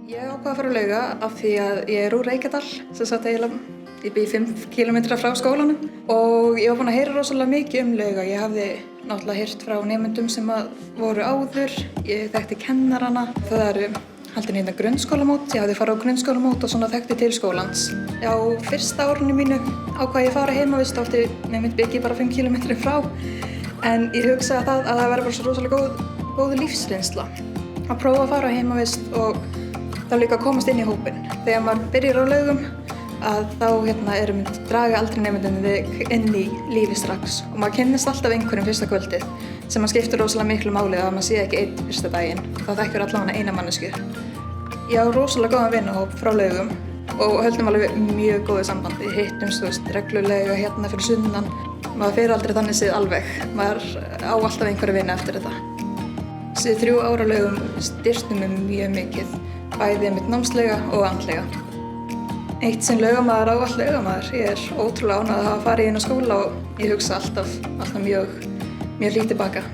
Ég ákvað að fara á Lauga af því að ég er úr Reykjadal, sem sagt eiginlega, ég bý 5 kílómetra frá skólanum og ég var búin að heyra rosalega mikið um Lauga. Ég hafði náttúrulega heyrt frá nemendum sem voru áður, ég þekkti kennarana. Það eru haldin hérna grunnskólamót, ég hafði farið á grunnskólamót og svona þekkti til skólans. Á fyrsta árinu mínu ákvað ég að fara heimavist, átti mitt byggi bara 5 kílómetrum frá. En ég hugsaði að það væri bara svo rosalega góð lífsreynsla að prófa að fara heimavist og þá líka að komast inn í hópinn. Þegar maður byrjar á Laugum þá draga aldrei nemendurnir inn í lífið strax og maður kynnist alltaf einhverjum fyrsta kvöldið sem maður skiptir rosalega miklu máli að maður sé ekki einn fyrsta daginn. Það þekkir allavega eina mannesku. Ég á rosalega góðan vinahóp frá Laugum og höldum alveg mjög góðu sambandi. Við hittumst reglulega hérna fyrir sunnan. Maður fer aldrei þannig séð alveg. Maður á alltaf einhverja vini eftir þetta. Þessi 3 ár á Laugum styrktu mig mjög mikið, bæði mitt námslega og andlega. Eitt sinn Laugamaður á allt Laugamaður. Ég er ótrúlega ánægð að hafa farið inn á skóla og ég hugsa alltaf mjög hlýtt tilbaka.